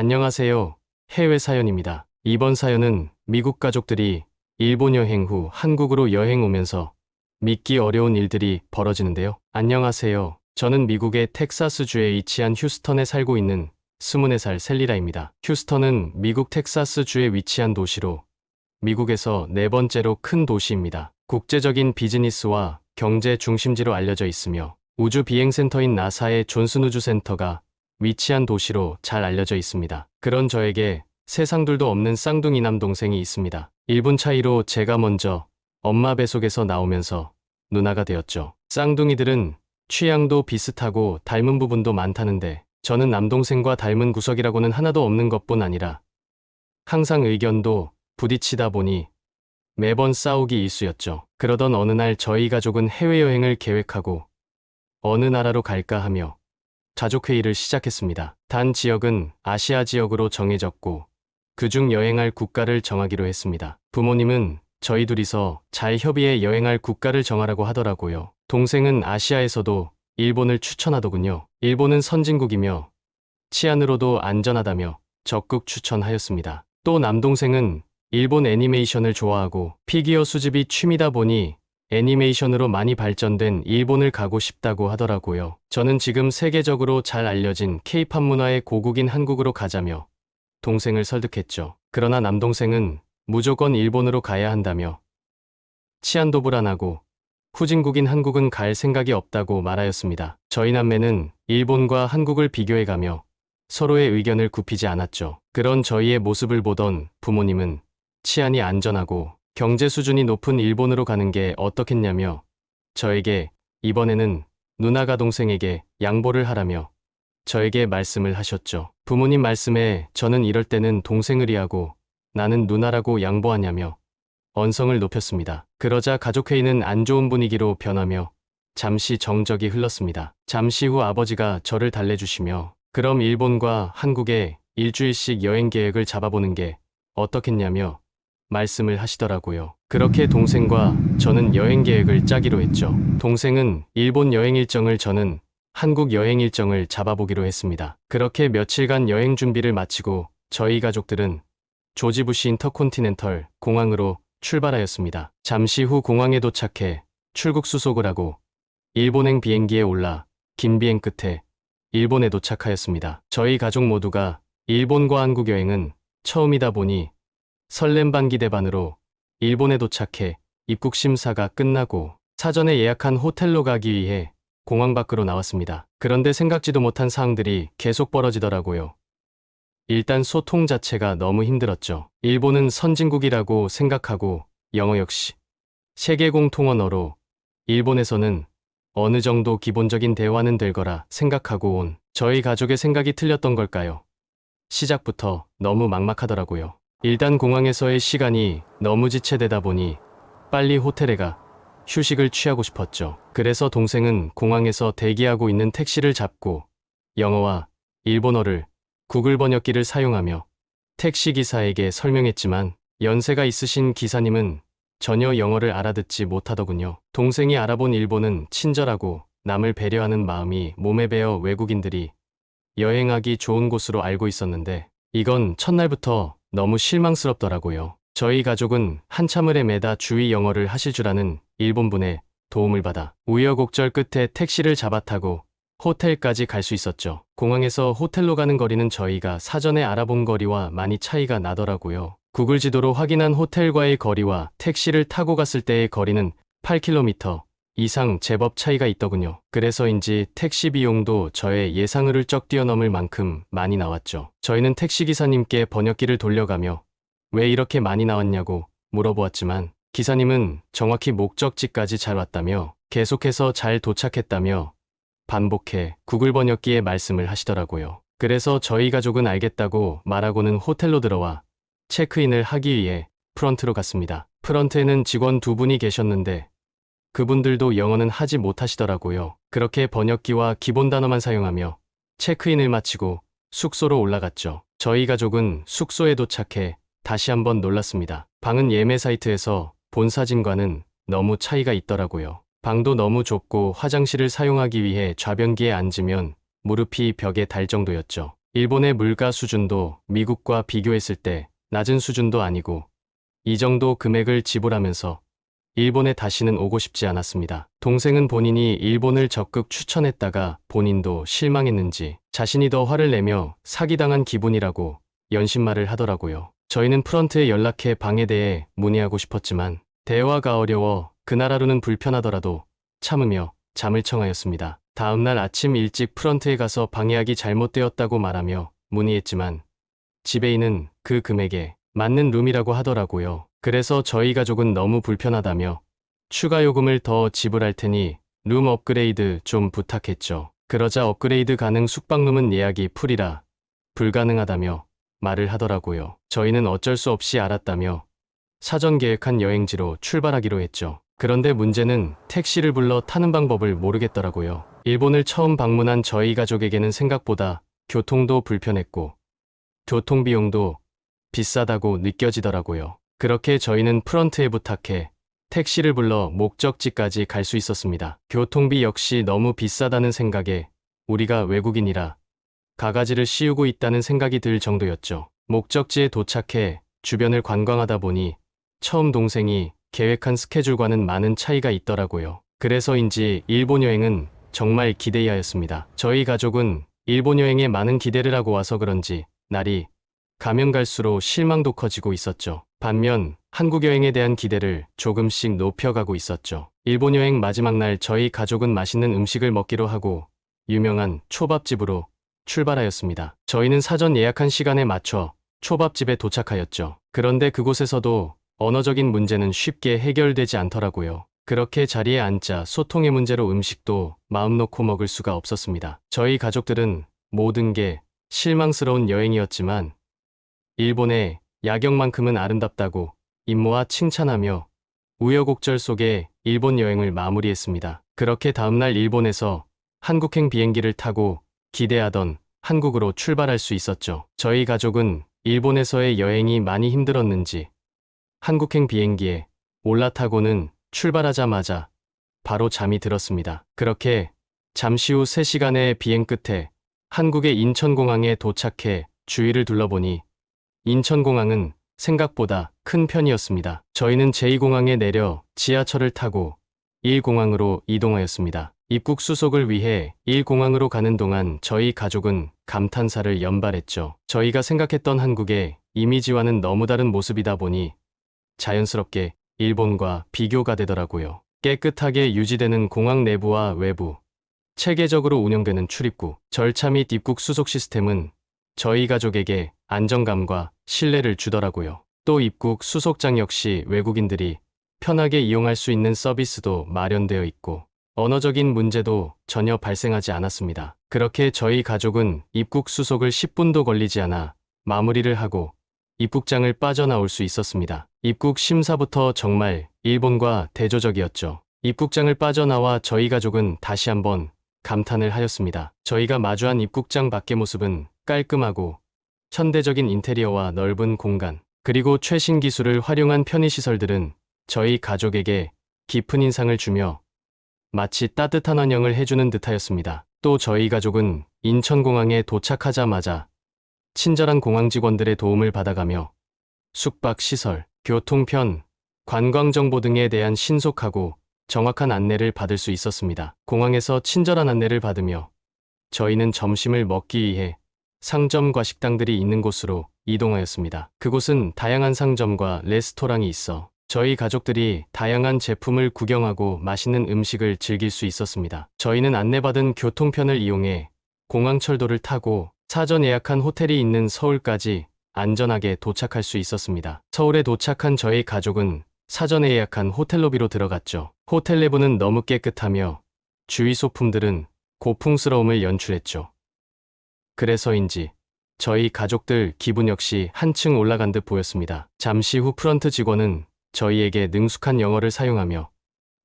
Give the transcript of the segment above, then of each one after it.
안녕하세요. 해외 사연입니다. 이번 사연은 미국 가족들이 일본 여행 후 한국으로 여행 오면서 믿기 어려운 일들이 벌어지는데요. 안녕하세요. 저는 미국의 텍사스주에 위치한 휴스턴에 살고 있는 24살 셀리라입니다. 휴스턴은 미국 텍사스주에 위치한 도시로 미국에서 네 번째로 큰 도시입니다. 국제적인 비즈니스와 경제 중심지로 알려져 있으며 우주 비행센터인 나사의 존슨 우주센터가 위치한 도시로 잘 알려져 있습니다. 그런 저에게 세상둘도 없는 쌍둥이 남동생이 있습니다. 1분 차이로 제가 먼저 엄마 뱃속에서 나오면서 누나가 되었죠. 쌍둥이들은 취향도 비슷하고 닮은 부분도 많다는데 저는 남동생과 닮은 구석이라고는 하나도 없는 것뿐 아니라 항상 의견도 부딪히다 보니 매번 싸우기 일쑤였죠. 그러던 어느 날 저희 가족은 해외여행을 계획하고 어느 나라로 갈까 하며 가족회의를 시작했습니다. 단 지역은 아시아 지역으로 정해졌고 그중 여행할 국가를 정하기로 했습니다. 부모님은 저희 둘이서 잘 협의해 여행할 국가를 정하라고 하더라고요. 동생은 아시아에서도 일본을 추천하더군요. 일본은 선진국이며 치안으로도 안전하다며 적극 추천하였습니다. 또 남동생은 일본 애니메이션을 좋아하고 피규어 수집이 취미다 보니 애니메이션으로 많이 발전된 일본을 가고 싶다고 하더라고요. 저는 지금 세계적으로 잘 알려진 K-팝 문화의 고국인 한국으로 가자며 동생을 설득했죠. 그러나 남동생은 무조건 일본으로 가야 한다며 치안도 불안하고 후진국인 한국은 갈 생각이 없다고 말하였습니다. 저희 남매는 일본과 한국을 비교해가며 서로의 의견을 굽히지 않았죠. 그런 저희의 모습을 보던 부모님은 치안이 안전하고 경제 수준이 높은 일본으로 가는 게 어떻겠냐며 저에게 이번에는 누나가 동생에게 양보를 하라며 저에게 말씀을 하셨죠. 부모님 말씀에 저는 이럴 때는 동생을 이해하고 나는 누나라고 양보하냐며 언성을 높였습니다. 그러자 가족회의는 안 좋은 분위기로 변하며 잠시 정적이 흘렀습니다. 잠시 후 아버지가 저를 달래주시며 그럼 일본과 한국에 일주일씩 여행 계획을 잡아보는 게 어떻겠냐며 말씀을 하시더라고요. 그렇게 동생과 저는 여행 계획을 짜기로 했죠. 동생은 일본 여행 일정을 저는 한국 여행 일정을 잡아보기로 했습니다. 그렇게 며칠간 여행 준비를 마치고 저희 가족들은 조지부시 인터콘티넨털 공항으로 출발하였습니다. 잠시 후 공항에 도착해 출국 수속을 하고 일본행 비행기에 올라 긴 비행 끝에 일본에 도착하였습니다. 저희 가족 모두가 일본과 한국 여행은 처음이다 보니 설렘 반 기대 반으로 일본에 도착해 입국 심사가 끝나고 사전에 예약한 호텔로 가기 위해 공항 밖으로 나왔습니다. 그런데 생각지도 못한 사항들이 계속 벌어지더라고요. 일단 소통 자체가 너무 힘들었죠. 일본은 선진국이라고 생각하고 영어 역시 세계 공통 언어로 일본에서는 어느 정도 기본적인 대화는 될 거라 생각하고 온 저희 가족의 생각이 틀렸던 걸까요? 시작부터 너무 막막하더라고요. 일단 공항에서의 시간이 너무 지체되다 보니 빨리 호텔에 가 휴식을 취하고 싶었죠. 그래서 동생은 공항에서 대기하고 있는 택시를 잡고 영어와 일본어를 구글 번역기를 사용하며 택시기사에게 설명했지만 연세가 있으신 기사님은 전혀 영어를 알아듣지 못하더군요. 동생이 알아본 일본은 친절하고 남을 배려하는 마음이 몸에 배어 외국인들이 여행하기 좋은 곳으로 알고 있었는데 이건 첫날부터 너무 실망스럽더라고요. 저희 가족은 한참을 헤매다 주의 영어를 하실 줄 아는 일본분의 도움을 받아 우여곡절 끝에 택시를 잡아 타고 호텔까지 갈 수 있었죠. 공항에서 호텔로 가는 거리는 저희가 사전에 알아본 거리와 많이 차이가 나더라고요. 구글 지도로 확인한 호텔과의 거리와 택시를 타고 갔을 때의 거리는 8km 이상 제법 차이가 있더군요. 그래서인지 택시 비용도 저의 예상을 훌쩍 뛰어넘을 만큼 많이 나왔죠. 저희는 택시기사님께 번역기를 돌려가며 왜 이렇게 많이 나왔냐고 물어보았지만 기사님은 정확히 목적지까지 잘 왔다며 계속해서 잘 도착했다며 반복해 구글 번역기에 말씀을 하시더라고요. 그래서 저희 가족은 알겠다고 말하고는 호텔로 들어와 체크인을 하기 위해 프런트로 갔습니다. 프런트에는 직원 두 분이 계셨는데 그분들도 영어는 하지 못하시더라고요. 그렇게 번역기와 기본 단어만 사용하며 체크인을 마치고 숙소로 올라갔죠. 저희 가족은 숙소에 도착해 다시 한번 놀랐습니다. 방은 예매 사이트에서 본 사진과는 너무 차이가 있더라고요. 방도 너무 좁고 화장실을 사용하기 위해 좌변기에 앉으면 무릎이 벽에 닿을 정도였죠. 일본의 물가 수준도 미국과 비교했을 때 낮은 수준도 아니고 이 정도 금액을 지불하면서 일본에 다시는 오고 싶지 않았습니다. 동생은 본인이 일본을 적극 추천했다가 본인도 실망했는지 자신이 더 화를 내며 사기당한 기분이라고 연신말을 하더라고요. 저희는 프런트에 연락해 방에 대해 문의하고 싶었지만 대화가 어려워 그날 하루는 불편하더라도 참으며 잠을 청하였습니다. 다음날 아침 일찍 프런트에 가서 방예약이 잘못되었다고 말하며 문의했지만 지배인은 그 금액에 맞는 룸이라고 하더라고요. 그래서 저희 가족은 너무 불편하다며 추가 요금을 더 지불할 테니 룸 업그레이드 좀 부탁했죠. 그러자 업그레이드 가능 숙박룸은 예약이 풀이라 불가능하다며 말을 하더라고요. 저희는 어쩔 수 없이 알았다며 사전 계획한 여행지로 출발하기로 했죠. 그런데 문제는 택시를 불러 타는 방법을 모르겠더라고요. 일본을 처음 방문한 저희 가족에게는 생각보다 교통도 불편했고 교통비용도 비싸다고 느껴지더라고요. 그렇게 저희는 프런트에 부탁해 택시를 불러 목적지까지 갈 수 있었습니다. 교통비 역시 너무 비싸다는 생각에 우리가 외국인이라 가가지를 씌우고 있다는 생각이 들 정도였죠. 목적지에 도착해 주변을 관광하다 보니 처음 동생이 계획한 스케줄과는 많은 차이가 있더라고요. 그래서인지 일본 여행은 정말 기대이하였습니다. 저희 가족은 일본 여행에 많은 기대를 하고 와서 그런지 날이 가면 갈수록 실망도 커지고 있었죠. 반면 한국 여행에 대한 기대를 조금씩 높여가고 있었죠. 일본 여행 마지막 날 저희 가족은 맛있는 음식을 먹기로 하고 유명한 초밥집으로 출발하였습니다. 저희는 사전 예약한 시간에 맞춰 초밥집에 도착하였죠. 그런데 그곳에서도 언어적인 문제는 쉽게 해결되지 않더라고요. 그렇게 자리에 앉자 소통의 문제로 음식도 마음 놓고 먹을 수가 없었습니다. 저희 가족들은 모든 게 실망스러운 여행이었지만 일본의 야경만큼은 아름답다고 임모와 칭찬하며 우여곡절 속에 일본 여행을 마무리했습니다. 그렇게 다음날 일본에서 한국행 비행기를 타고 기대하던 한국으로 출발할 수 있었죠. 저희 가족은 일본에서의 여행이 많이 힘들었는지 한국행 비행기에 올라타고는 출발하자마자 바로 잠이 들었습니다. 그렇게 잠시 후 3시간의 비행 끝에 한국의 인천공항에 도착해 주위를 둘러보니 인천공항은 생각보다 큰 편이었습니다. 저희는 제2공항에 내려 지하철을 타고 1공항으로 이동하였습니다. 입국 수속을 위해 1공항으로 가는 동안 저희 가족은 감탄사를 연발했죠. 저희가 생각했던 한국의 이미지와는 너무 다른 모습이다 보니 자연스럽게 일본과 비교가 되더라고요. 깨끗하게 유지되는 공항 내부와 외부, 체계적으로 운영되는 출입구, 절차 및 입국 수속 시스템은 저희 가족에게 안정감과 신뢰를 주더라고요. 또 입국 수속장 역시 외국인들이 편하게 이용할 수 있는 서비스도 마련되어 있고 언어적인 문제도 전혀 발생하지 않았습니다. 그렇게 저희 가족은 입국 수속을 10분도 걸리지 않아 마무리를 하고 입국장을 빠져나올 수 있었습니다. 입국 심사부터 정말 일본과 대조적이었죠. 입국장을 빠져나와 저희 가족은 다시 한번 감탄을 하였습니다. 저희가 마주한 입국장 밖의 모습은 깔끔하고 현대적인 인테리어와 넓은 공간, 그리고 최신 기술을 활용한 편의시설들은 저희 가족에게 깊은 인상을 주며 마치 따뜻한 환영을 해주는 듯하였습니다. 또 저희 가족은 인천공항에 도착하자마자 친절한 공항 직원들의 도움을 받아가며 숙박시설, 교통편, 관광정보 등에 대한 신속하고 정확한 안내를 받을 수 있었습니다. 공항에서 친절한 안내를 받으며 저희는 점심을 먹기 위해 상점과 식당들이 있는 곳으로 이동하였습니다. 그곳은 다양한 상점과 레스토랑이 있어 저희 가족들이 다양한 제품을 구경하고 맛있는 음식을 즐길 수 있었습니다. 저희는 안내받은 교통편을 이용해 공항철도를 타고 사전 예약한 호텔이 있는 서울까지 안전하게 도착할 수 있었습니다. 서울에 도착한 저희 가족은 사전에 예약한 호텔 로비로 들어갔죠. 호텔 내부는 너무 깨끗하며 주위 소품들은 고풍스러움을 연출했죠. 그래서인지 저희 가족들 기분 역시 한층 올라간 듯 보였습니다. 잠시 후 프런트 직원은 저희에게 능숙한 영어를 사용하며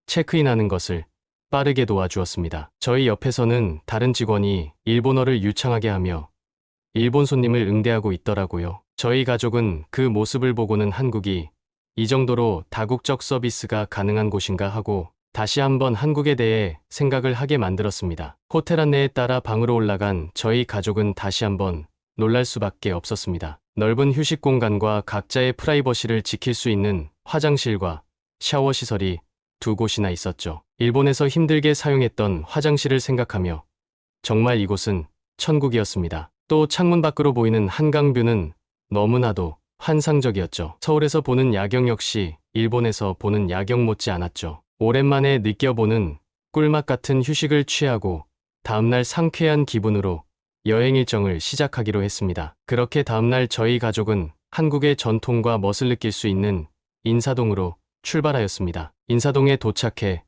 체크인하는 것을 빠르게 도와주었습니다. 저희 옆에서는 다른 직원이 일본어를 유창하게 하며 일본 손님을 응대하고 있더라고요. 저희 가족은 그 모습을 보고는 한국이 이 정도로 다국적 서비스가 가능한 곳인가 하고 다시 한번 한국에 대해 생각을 하게 만들었습니다. 호텔 안내에 따라 방으로 올라간 저희 가족은 다시 한번 놀랄 수밖에 없었습니다. 넓은 휴식 공간과 각자의 프라이버시를 지킬 수 있는 화장실과 샤워 시설이 두 곳이나 있었죠. 일본에서 힘들게 사용했던 화장실을 생각하며 정말 이곳은 천국이었습니다. 또 창문 밖으로 보이는 한강뷰는 너무나도 환상적이었죠. 서울에서 보는 야경 역시 일본에서 보는 야경 못지 않았죠. 오랜만에 느껴보는 꿀맛 같은 휴식을 취하고 다음날 상쾌한 기분으로 여행 일정을 시작하기로 했습니다. 그렇게 다음날 저희 가족은 한국의 전통과 멋을 느낄 수 있는 인사동으로 출발하였습니다. 인사동에 도착해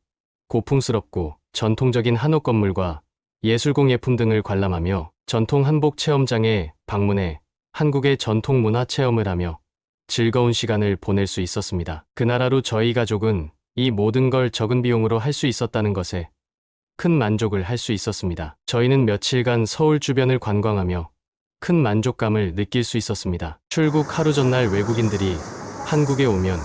고풍스럽고 전통적인 한옥 건물과 예술공 예품 등을 관람하며 전통 한복 체험장에 방문해 한국의 전통 문화 체험을 하며 즐거운 시간을 보낼 수 있었습니다. 그날 하루 저희 가족은 이 모든 걸 적은 비용으로 할 수 있었다는 것에 큰 만족을 할 수 있었습니다. 저희는 며칠간 서울 주변을 관광하며 큰 만족감을 느낄 수 있었습니다. 출국 하루 전날 외국인들이 한국에 오면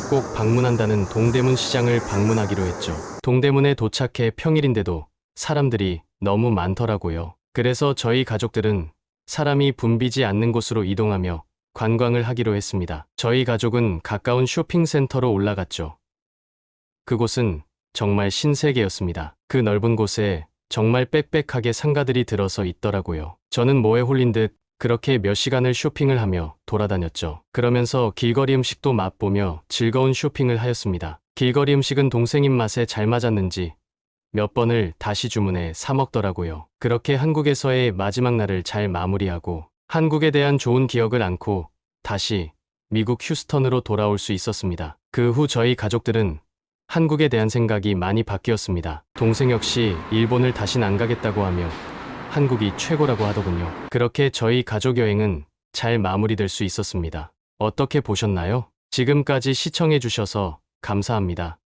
꼭 방문한다는 동대문 시장을 방문하기로 했죠. 동대문에 도착해 평일인데도 사람들이 너무 많더라고요. 그래서 저희 가족들은 사람이 붐비지 않는 곳으로 이동하며 관광을 하기로 했습니다. 저희 가족은 가까운 쇼핑센터로 올라갔죠. 그곳은 정말 신세계였습니다. 그 넓은 곳에 정말 빽빽하게 상가들이 들어서 있더라고요. 저는 뭐에 홀린 듯 그렇게 몇 시간을 쇼핑을 하며 돌아다녔죠. 그러면서 길거리 음식도 맛보며 즐거운 쇼핑을 하였습니다. 길거리 음식은 동생 입맛에 잘 맞았는지 몇 번을 다시 주문해 사 먹더라고요. 그렇게 한국에서의 마지막 날을 잘 마무리하고 한국에 대한 좋은 기억을 안고 다시 미국 휴스턴으로 돌아올 수 있었습니다. 그 후 저희 가족들은 한국에 대한 생각이 많이 바뀌었습니다. 동생 역시 일본을 다신 안 가겠다고 하며 한국이 최고라고 하더군요. 그렇게 저희 가족 여행은 잘 마무리될 수 있었습니다. 어떻게 보셨나요? 지금까지 시청해 주셔서 감사합니다.